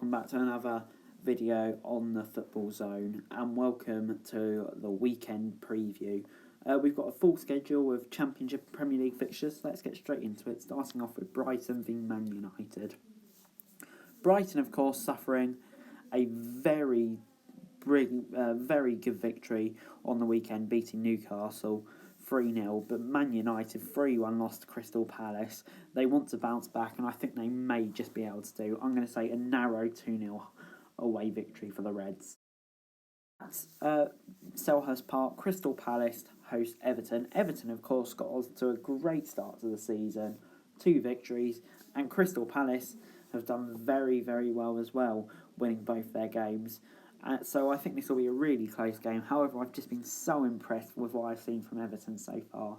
welcome back to another video on the Football Zone, and welcome to the weekend preview. We've got a full schedule of Championship and Premier League fixtures. Let's get straight into it, starting off with Brighton v Man United. Brighton, of course, suffering a very good victory on the weekend, beating Newcastle 3-0, but Man United 3-1 lost to Crystal Palace. They want to bounce back, and I think they may just be able to do. I'm going to say a narrow 2-0 away victory for the Reds. At Selhurst Park, Crystal Palace host Everton. Everton, of course, got off to a great start to the season, 2 victories, and Crystal Palace have done very, very well as well, winning both their games. So I think this will be a really close game. However, I've just been so impressed with what I've seen from Everton so far.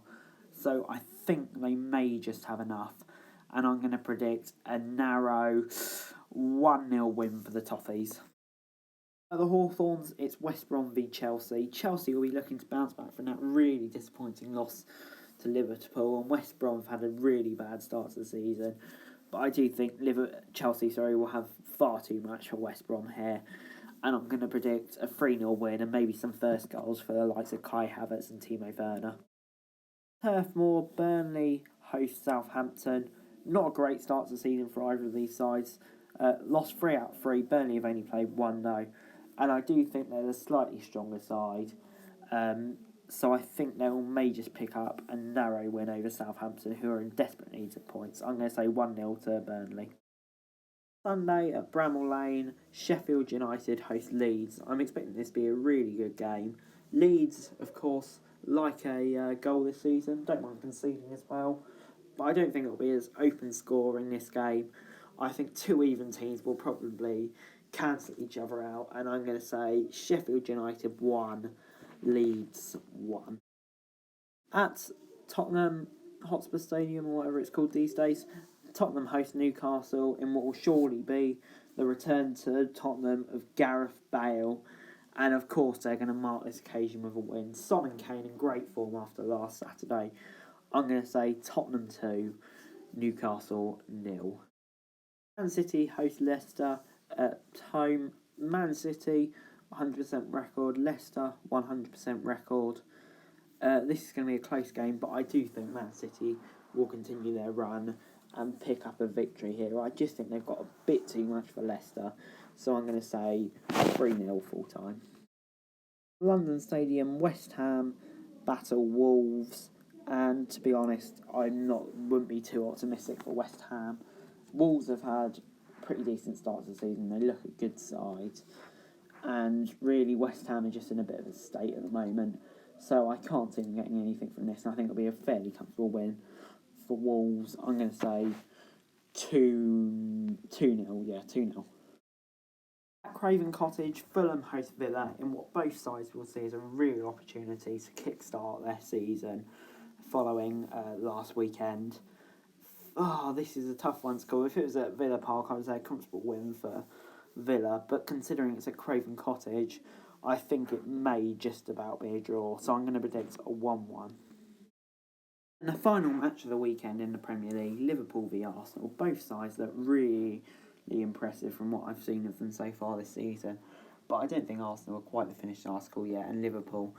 So I think they may just have enough. And I'm going to predict a narrow 1-0 win for the Toffees. At the Hawthorns, it's West Brom v Chelsea. Chelsea will be looking to bounce back from that really disappointing loss to Liverpool. And West Brom have had a really bad start to the season. But I do think Chelsea will have far too much for West Brom here. And I'm going to predict a 3-0 win and maybe some first goals for the likes of Kai Havertz and Timo Werner. Turf Moor, Burnley host Southampton. Not a great start to the season for either of these sides. Lost 3 out of 3. Burnley have only played 1 though. And I do think they're the slightly stronger side. So I think they may just pick up a narrow win over Southampton, who are in desperate need of points. I'm going to say 1-0 to Burnley. Sunday at Bramall Lane, Sheffield United host Leeds. I'm expecting this to be a really good game. Leeds, of course, like a goal this season. Don't mind conceding as well. But I don't think it'll be as open scoring this game. I think 2 even teams will probably cancel each other out. And I'm going to say Sheffield United 1, Leeds 1. At Tottenham Hotspur Stadium, or whatever it's called these days, Tottenham host Newcastle in what will surely be the return to Tottenham of Gareth Bale. And of course they're going to mark this occasion with a win. Son and Kane in great form after last Saturday. I'm going to say Tottenham 2, Newcastle 0. Man City host Leicester at home. Man City 100% record, Leicester 100% record. This is going to be a close game, but I do think Man City will continue their run and pick up a victory here. I just think they've got a bit too much for Leicester, so I'm going to say 3-0 full time. London Stadium, West Ham battle Wolves, and to be honest, wouldn't be too optimistic for West Ham. Wolves have had a pretty decent start to the season. They look a good side, and really West Ham are just in a bit of a state at the moment, so I can't see them getting anything from this, and I think it'll be a fairly comfortable win for Wolves. I'm going to say 2-0, 2-0. At Craven Cottage, Fulham host Villa in what both sides will see as a real opportunity to kickstart their season following last weekend. This is a tough one to call. If it was at Villa Park, I would say a comfortable win for Villa, but considering it's at Craven Cottage, I think it may just about be a draw, so I'm going to predict a 1-1. And the final match of the weekend in the Premier League, Liverpool v Arsenal. Both sides look really impressive from what I've seen of them so far this season. But I don't think Arsenal are quite the finished article yet, and Liverpool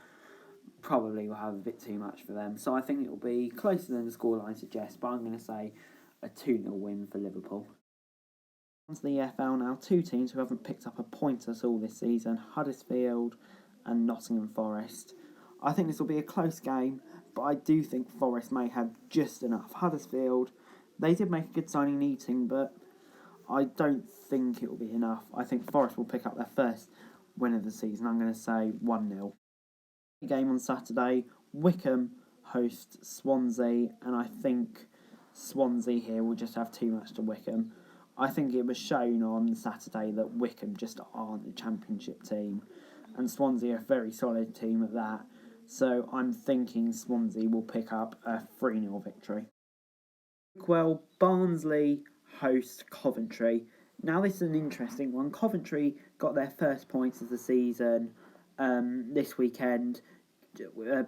probably will have a bit too much for them. So I think it will be closer than the scoreline suggests, but I'm going to say a 2-0 win for Liverpool. On to the EFL now. 2 teams who haven't picked up a point at all this season, Huddersfield and Nottingham Forest. I think this will be a close game, but I do think Forest may have just enough. Huddersfield, they did make a good signing in Eating, but I don't think it will be enough. I think Forest will pick up their first win of the season. I'm going to say 1-0. Game on Saturday, Wycombe host Swansea, and I think Swansea here will just have too much to Wycombe. I think it was shown on Saturday that Wycombe just aren't a championship team, and Swansea are a very solid team at that. So I'm thinking Swansea will pick up a 3-0 victory. Well, Barnsley host Coventry. Now this is an interesting one. Coventry got their first points of the season this weekend,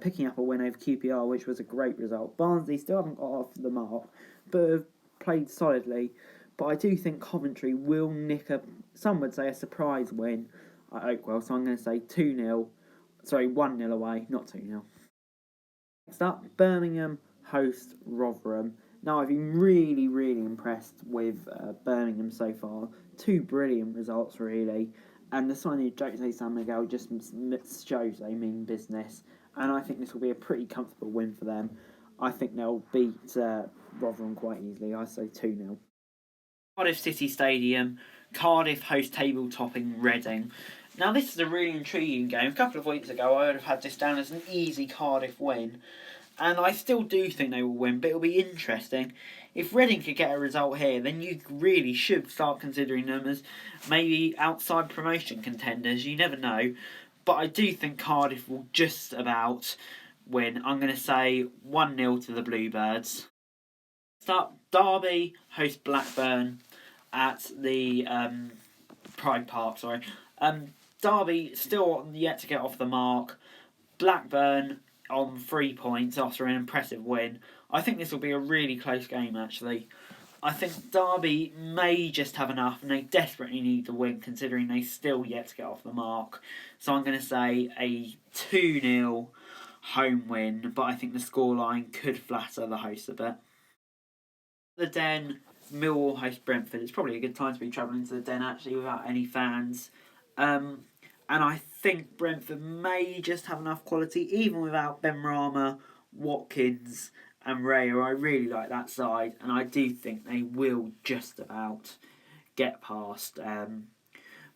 picking up a win over QPR, which was a great result. Barnsley still haven't got off the mark, but have played solidly. but I do think Coventry will nick some would say a surprise win at Oakwell, so I'm going to say 1-0 away, not 2-0. Next up, Birmingham host Rotherham. Now, I've been really, really impressed with Birmingham so far. 2 brilliant results, really. And the signing of Jose San Miguel just shows they mean business. And I think this will be a pretty comfortable win for them. I think they'll beat Rotherham quite easily. I say 2-0. Cardiff City Stadium. Cardiff host table-topping Reading. Now, this is a really intriguing game. A couple of weeks ago, I would have had this down as an easy Cardiff win. And I still do think they will win, but it'll be interesting. If Reading could get a result here, then you really should start considering them as maybe outside promotion contenders. You never know. But I do think Cardiff will just about win. I'm going to say 1-0 to the Bluebirds. Start Derby host Blackburn at the Pride Park. Derby still yet to get off the mark. Blackburn on 3 points after an impressive win. I think this will be a really close game, actually. I think Derby may just have enough, and they desperately need to win, considering they still yet to get off the mark. So I'm going to say a 2-0 home win, but I think the scoreline could flatter the hosts a bit. The Den, Millwall host Brentford. It's probably a good time to be travelling to the Den, actually, without any fans. And I think Brentford may just have enough quality, even without Benrahma, Watkins and Raya. I really like that side, and I do think they will just about get past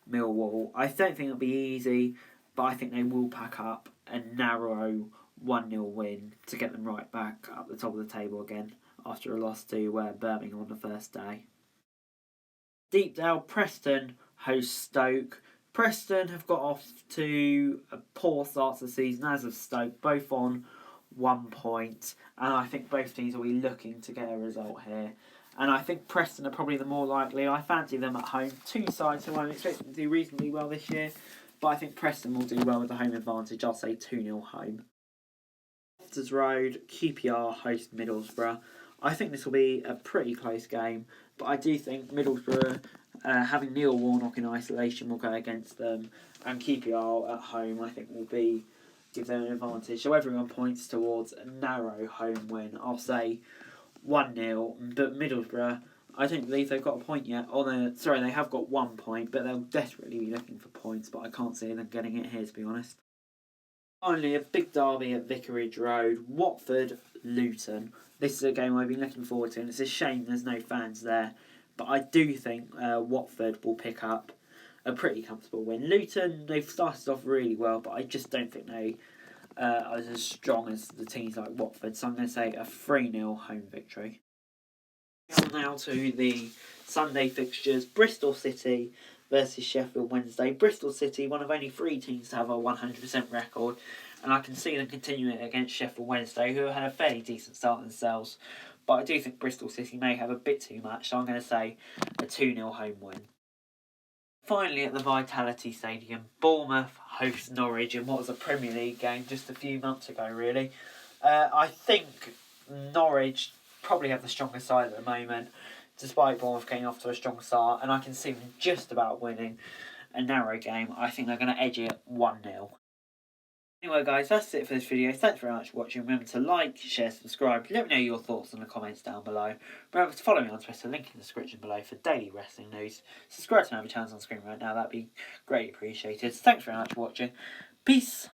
Millwall. I don't think it'll be easy, but I think they will pack up a narrow 1-0 win to get them right back up the top of the table again after a loss to Birmingham on the first day. Deepdale, Preston host Stoke. Preston have got off to a poor start to the season, as of Stoke, both on 1 point. And I think both teams will be looking to get a result here. And I think Preston are probably the more likely. I fancy them at home. 2 sides who I'm expecting to do reasonably well this year. But I think Preston will do well with the home advantage. I'll say 2-0 home. Leicester Road, QPR host Middlesbrough. I think this will be a pretty close game. But I do think Middlesbrough, having Neil Warnock in isolation, will go against them, and QPR at home I think will give them an advantage. So everyone points towards a narrow home win. I'll say 1-0, but Middlesbrough, I don't believe they've got a point yet. They have got 1 point, but they'll desperately be looking for points, but I can't see them getting it here, to be honest. Finally, a big derby at Vicarage Road, Watford, Luton. This is a game I've been looking forward to, and it's a shame there's no fans there. But I do think Watford will pick up a pretty comfortable win. Luton, they've started off really well, but I just don't think they are as strong as the teams like Watford. So I'm going to say a 3-0 home victory. Now to the Sunday fixtures. Bristol City versus Sheffield Wednesday. Bristol City, one of only 3 teams to have a 100% record, and I can see them continuing against Sheffield Wednesday, who had a fairly decent start themselves. But I do think Bristol City may have a bit too much, so I'm going to say a 2-0 home win. Finally, at the Vitality Stadium, Bournemouth hosts Norwich in what was a Premier League game just a few months ago, really. I think Norwich probably have the strongest side at the moment, despite Bournemouth getting off to a strong start, and I can see them just about winning a narrow game. I think they're going to edge it 1-0. Anyway guys, that's it for this video. Thanks very much for watching. Remember to like, share, subscribe. Let me know your thoughts in the comments down below. Remember to follow me on Twitter, link in the description below for daily wrestling news. Subscribe to my channel on screen right now, that'd be greatly appreciated. Thanks very much for watching. Peace.